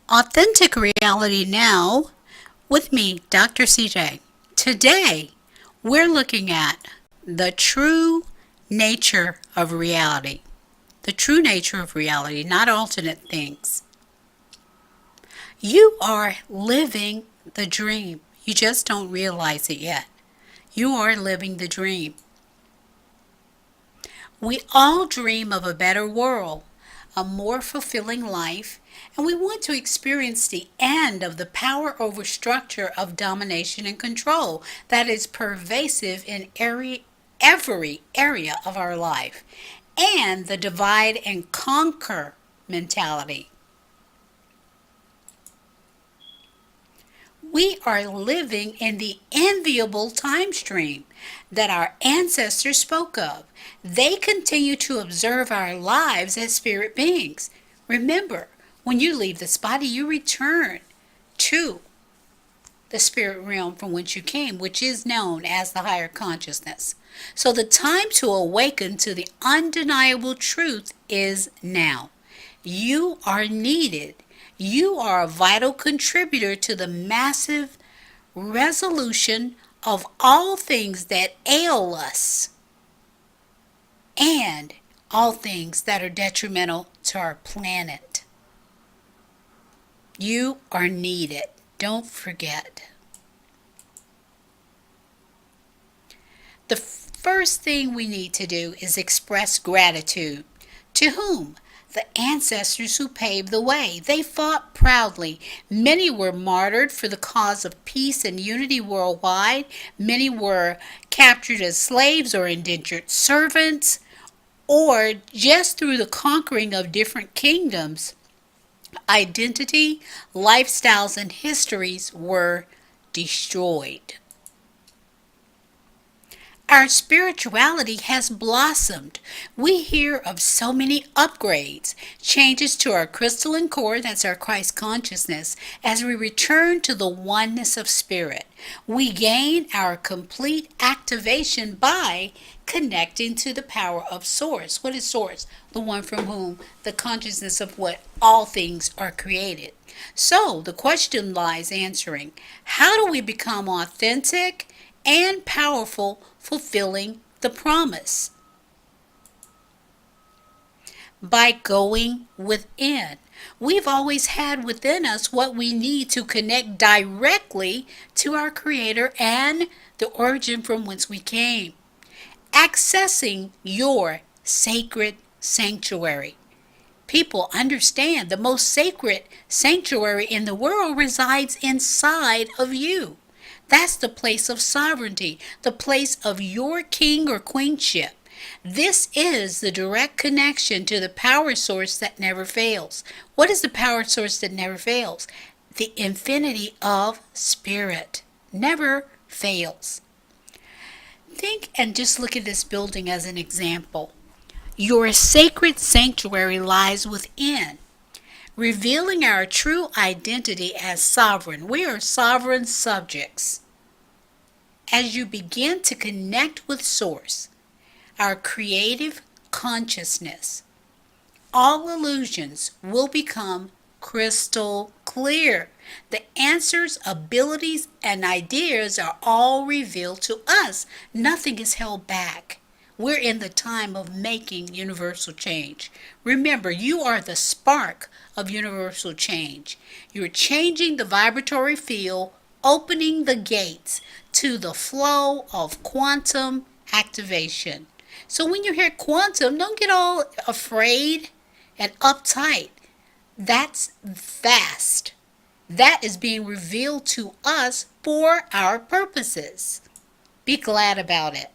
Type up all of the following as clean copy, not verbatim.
Authentic Reality Now with me, Dr. Cee Jay. Today, we're looking at the true nature of reality. The true nature of reality, not alternate things. You are living the dream. You just don't realize it yet. You are living the dream. We all dream of a better world, a more fulfilling life, and we want to experience the end of the power over structure of domination and control that is pervasive in every area of our life, and the divide and conquer mentality. We are living in the enviable time stream that our ancestors spoke of. They continue to observe our lives as spirit beings. Remember, when you leave this body, you return to the spirit realm from which you came, which is known as the higher consciousness. So the time to awaken to the undeniable truth is now. You are needed. You are a vital contributor to the massive resolution of all things that ail us and all things that are detrimental to our planet. You are needed. Don't forget. The first thing we need to do is express gratitude. To whom? The ancestors who paved the way. They fought proudly. Many were martyred for the cause of peace and unity worldwide. Many were captured as slaves or indentured servants, or just through the conquering of different kingdoms. Identity, lifestyles, and histories were destroyed. Our spirituality has blossomed. We hear of so many upgrades, changes to our crystalline core, that's our Christ consciousness, as we return to the oneness of spirit. We gain our complete activation by connecting to the power of Source. What is Source? The one from whom the consciousness of what all things are created. So the question lies answering, how do we become authentic and powerful, fulfilling the promise? By going within. We've always had within us what we need to connect directly to our Creator and the origin from whence we came. Accessing your sacred sanctuary. People understand the most sacred sanctuary in the world resides inside of you. That's the place of sovereignty, the place of your king or queenship. This is the direct connection to the power source that never fails. What is the power source that never fails? The infinity of spirit never fails. Think and just look at this building as an example. Your sacred sanctuary lies within, revealing our true identity as sovereign. We are sovereign subjects. As you begin to connect with Source, our creative consciousness, all illusions will become crystal clear. The answers, abilities, and ideas are all revealed to us. Nothing is held back. We're in the time of making universal change. Remember, you are the spark of universal change. You're changing the vibratory field, opening the gates to the flow of quantum activation. So when you hear quantum, don't get all afraid and uptight. That's vast. That is being revealed to us for our purposes. Be glad about it.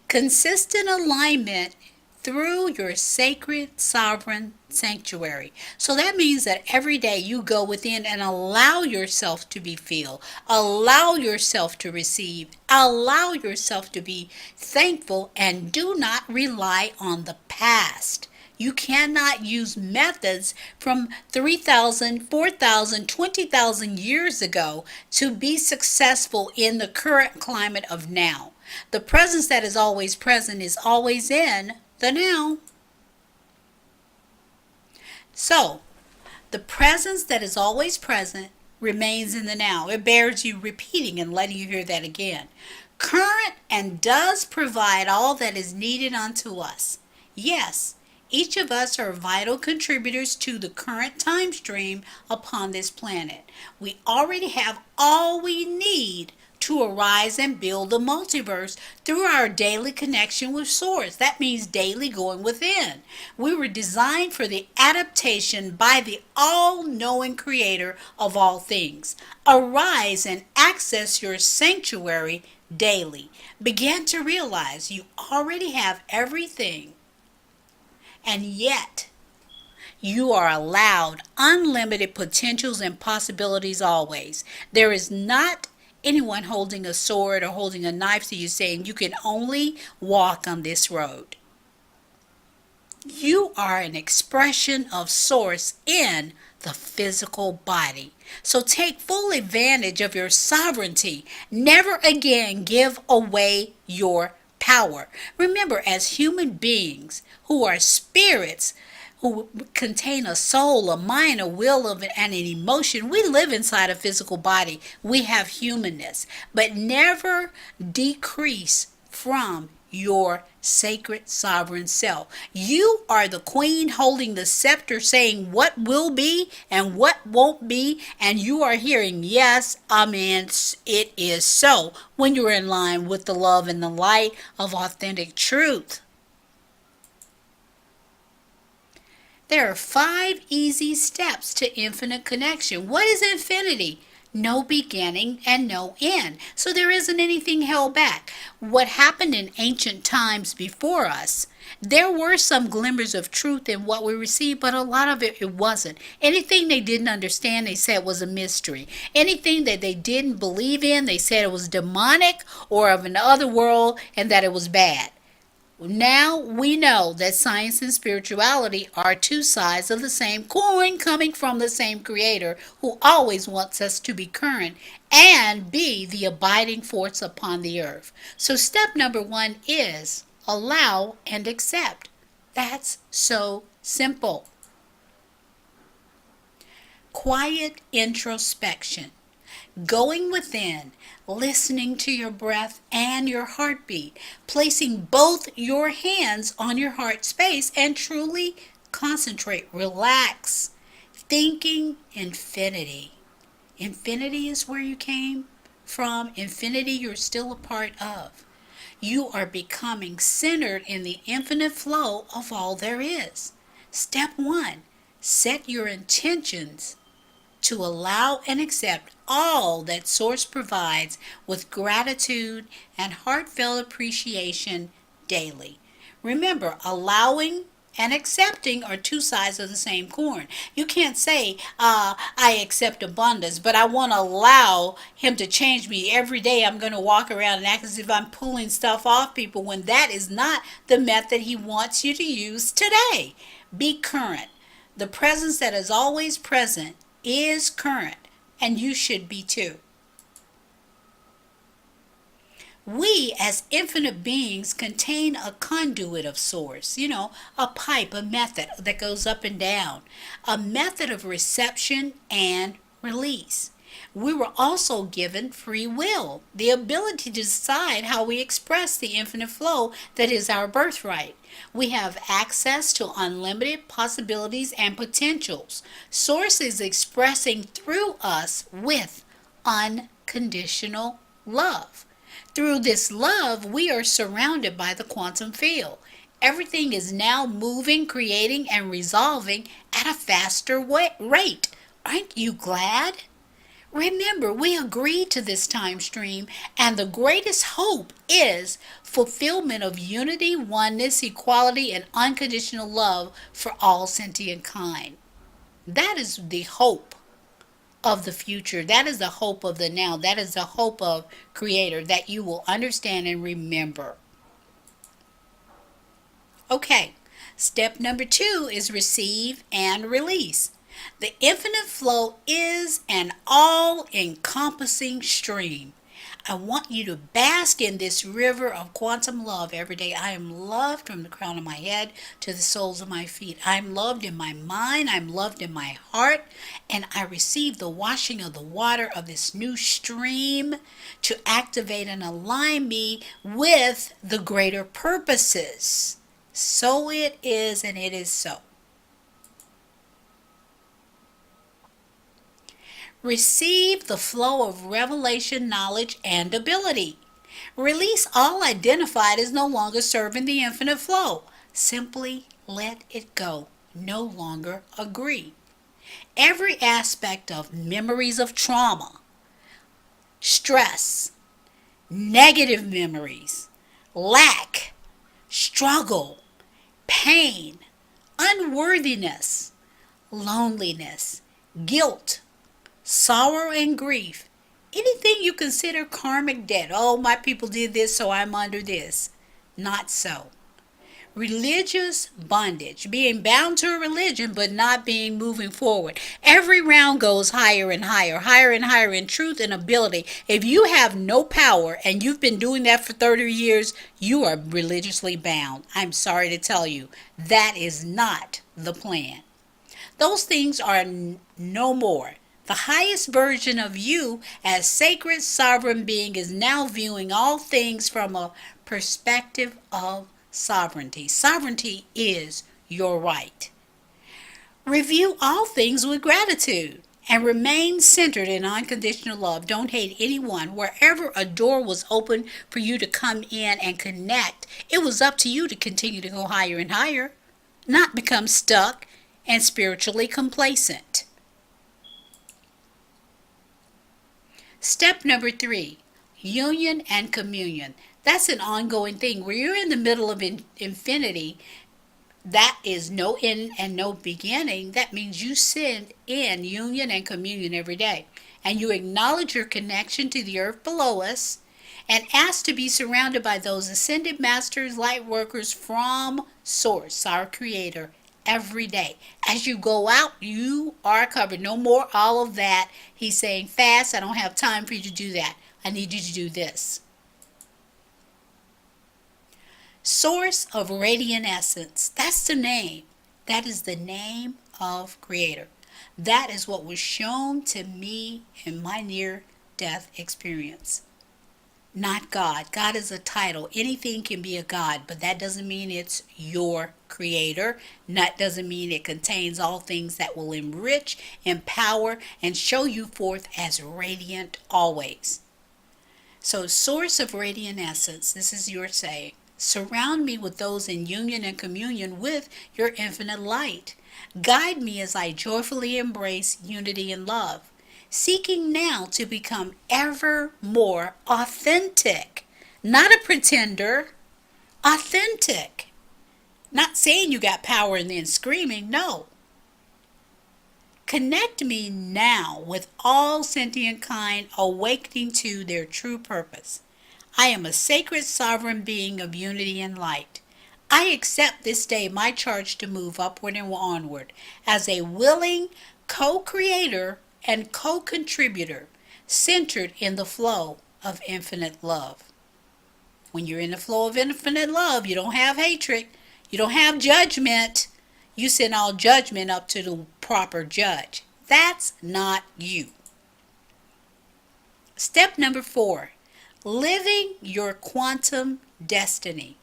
Consistent alignment through your sacred sovereign sanctuary. So that means that every day you go within and allow yourself to be filled, allow yourself to receive, allow yourself to be thankful, and do not rely on the past. You cannot use methods from 3,000, 4,000, 20,000 years ago to be successful in the current climate of now. The presence that is always present is always in the now. So, The presence that is always present remains in the now. It bears you repeating and letting you hear that again. Current and does provide all that is needed unto us. Yes, each of us are vital contributors to the current time stream upon this planet. We already have all we need to arise and build the multiverse through our daily connection with Source. That means daily going within. We were designed for the adaptation by the all-knowing creator of all things. Arise and access your sanctuary daily. Begin to realize you already have everything, and yet you are allowed unlimited potentials and possibilities always. There is not anyone holding a sword or holding a knife to you saying you can only walk on this road. You are an expression of Source in the physical body. So take full advantage of your sovereignty. Never again give away your power. Remember, as human beings who are spirits, who contain a soul, a mind, a will, and an emotion. We live inside a physical body. We have humanness, but never decrease from your sacred sovereign self. You are the queen holding the scepter, saying what will be and what won't be, and you are hearing yes, amen, it is so, when you're in line with the love and the light of authentic truth. There are 5 easy steps to infinite connection. What is infinity? No beginning and no end. So there isn't anything held back. What happened in ancient times before us, there were some glimmers of truth in what we received, but a lot of it wasn't. Anything they didn't understand, they said was a mystery. Anything that they didn't believe in, they said it was demonic or of another world and that it was bad. Now we know that science and spirituality are 2 sides of the same coin coming from the same creator who always wants us to be current and be the abiding force upon the earth. So step number 1 is allow and accept. That's so simple. Quiet introspection. Going within, listening to your breath and your heartbeat, placing both your hands on your heart space and truly concentrate, relax, thinking infinity. Infinity is where you came from. Infinity you're still a part of. You are becoming centered in the infinite flow of all there is. Step 1, set your intentions to allow and accept all that Source provides with gratitude and heartfelt appreciation daily. Remember, allowing and accepting are 2 sides of the same coin. You can't say, I accept abundance, but I want to allow him to change me. Every day I'm going to walk around and act as if I'm pulling stuff off people, when that is not the method he wants you to use today. Be current. The presence that is always present is current, and you should be too. We as infinite beings contain a conduit of Source, a pipe, a method that goes up and down, a method of reception and release. We were also given free will, the ability to decide how we express the infinite flow that is our birthright. We have access to unlimited possibilities and potentials. Source is expressing through us with unconditional love. Through this love, we are surrounded by the quantum field. Everything is now moving, creating, and resolving at a faster rate. Aren't you glad? Remember, we agreed to this time stream, and the greatest hope is fulfillment of unity, oneness, equality, and unconditional love for all sentient kind. That is the hope of the future. That is the hope of the now. That is the hope of Creator that you will understand and remember. Okay, step number 2 is receive and release. The infinite flow is an all-encompassing stream. I want you to bask in this river of quantum love every day. I am loved from the crown of my head to the soles of my feet. I'm loved in my mind. I'm loved in my heart. And I receive the washing of the water of this new stream to activate and align me with the greater purposes. So it is, and it is so. Receive the flow of revelation, knowledge, and ability. Release all identified as no longer serving the infinite flow. Simply let it go. No longer agree. Every aspect of memories of trauma, stress, negative memories, lack, struggle, pain, unworthiness, loneliness, guilt, sorrow and grief, anything you consider karmic debt. Oh, my people did this, so I'm under this. Not so. Religious bondage, being bound to a religion but not being moving forward. Every round goes higher and higher in truth and ability. If you have no power and you've been doing that for 30 years, you are religiously bound. I'm sorry to tell you, that is not the plan. Those things are no more. The highest version of you as sacred sovereign being is now viewing all things from a perspective of sovereignty. Sovereignty is your right. Review all things with gratitude and remain centered in unconditional love. Don't hate anyone. Wherever a door was open for you to come in and connect, it was up to you to continue to go higher and higher, not become stuck and spiritually complacent. Step number 3, union and communion. That's an ongoing thing. Where you're in the middle of infinity, that is no end and no beginning. That means you send in union and communion every day. And you acknowledge your connection to the earth below us and ask to be surrounded by those ascended masters, light workers from Source, our Creator, every day. As you go out, you are covered. No more all of that. He's saying, fast, I don't have time for you to do that. I need you to do this. Source of Radiant Essence. That's the name. That is the name of Creator. That is what was shown to me in my near-death experience. Not God. God is a title. Anything can be a God, but that doesn't mean it's your creator. That doesn't mean it contains all things that will enrich, empower, and show you forth as radiant always. So, source of radiant essence, this is your saying. Surround me with those in union and communion with your infinite light. Guide me as I joyfully embrace unity and love, seeking now to become ever more authentic. Not a pretender, authentic. Not saying you got power and then screaming, no. Connect me now with all sentient kind awakening to their true purpose. I am a sacred sovereign being of unity and light. I accept this day my charge to move upward and onward as a willing co-creator and co-contributor centered in the flow of infinite love. When you're in the flow of infinite love, you don't have hatred, you don't have judgment. You send all judgment up to the proper judge. That's not you. Step number 4, living your quantum destiny.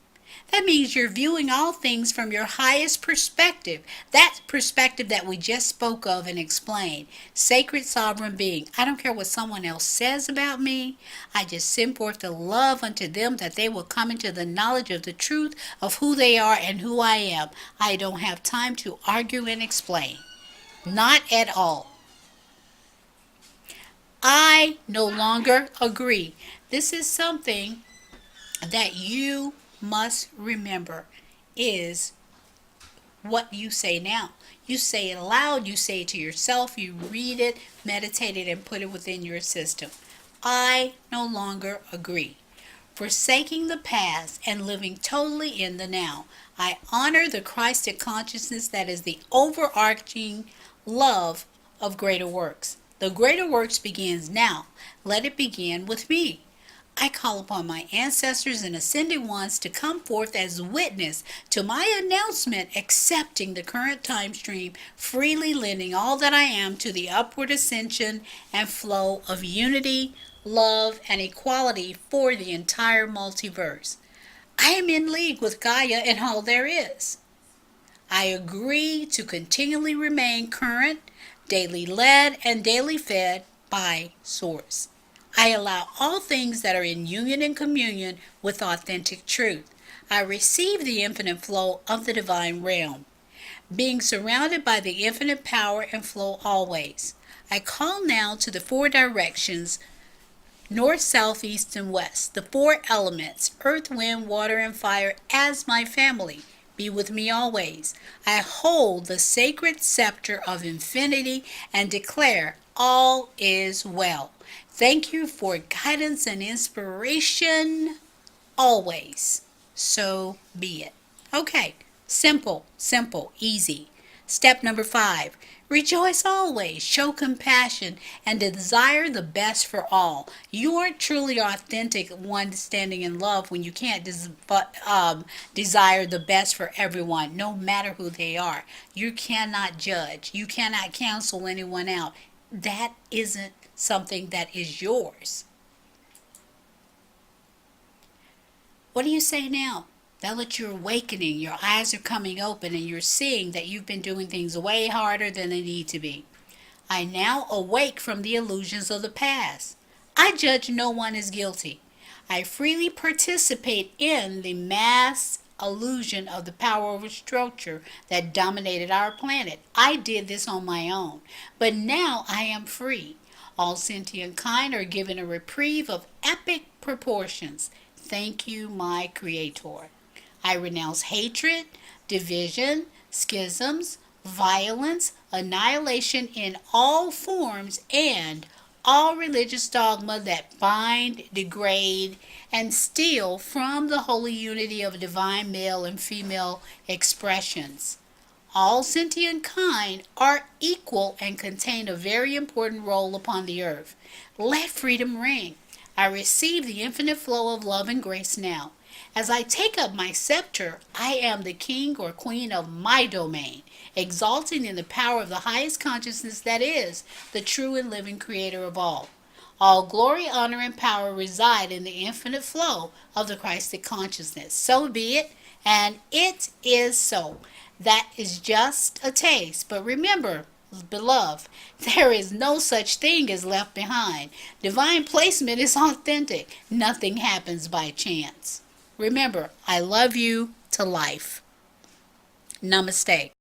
That means you're viewing all things from your highest perspective. That perspective that we just spoke of and explained. Sacred sovereign being. I don't care what someone else says about me. I just send forth the love unto them that they will come into the knowledge of the truth of who they are and who I am. I don't have time to argue and explain. Not at all. I no longer agree. This is something that you must remember is what you say now. You say it aloud, you say it to yourself, you read it, meditate it, and put it within your system. I no longer agree. Forsaking the past and living totally in the now. I honor the Christed consciousness that is the overarching love of greater works. The greater works begins now. Let it begin with me. I call upon my ancestors and ascended ones to come forth as witness to my announcement, accepting the current time stream, freely lending all that I am to the upward ascension and flow of unity, love, and equality for the entire multiverse. I am in league with Gaia and all there is. I agree to continually remain current, daily led, and daily fed by Source. I allow all things that are in union and communion with authentic truth. I receive the infinite flow of the divine realm, being surrounded by the infinite power and flow always. I call now to the four directions, north, south, east, and west, the four elements, earth, wind, water, and fire, as my family. Be with me always. I hold the sacred scepter of infinity and declare all is well. Thank you for guidance and inspiration always. So be it. Okay, simple, easy. Step number 5. Rejoice always, show compassion, and desire the best for all. You aren't truly authentic one standing in love when you can't desire the best for everyone, no matter who they are. You cannot judge. You cannot counsel anyone out. That isn't something that is yours. What do you say now? Now that you're awakening, your eyes are coming open, and you're seeing that you've been doing things way harder than they need to be. I now awake from the illusions of the past. I judge no one as guilty. I freely participate in the mass illusion of the power over structure that dominated our planet. I did this on my own, but now I am free. All sentient kind are given a reprieve of epic proportions. Thank you, my Creator. I renounce hatred, division, schisms, violence, annihilation in all forms, and all religious dogma that bind, degrade, and steal from the holy unity of divine male and female expressions. All sentient kind are equal and contain a very important role upon the earth. Let freedom ring. I receive the infinite flow of love and grace now. As I take up my scepter, I am the king or queen of my domain, exalting in the power of the highest consciousness that is the true and living creator of all. All glory, honor, and power reside in the infinite flow of the Christic consciousness. So be it, and it is so. That is just a taste. But remember, beloved, there is no such thing as left behind. Divine placement is authentic. Nothing happens by chance. Remember, I love you to life. Namaste.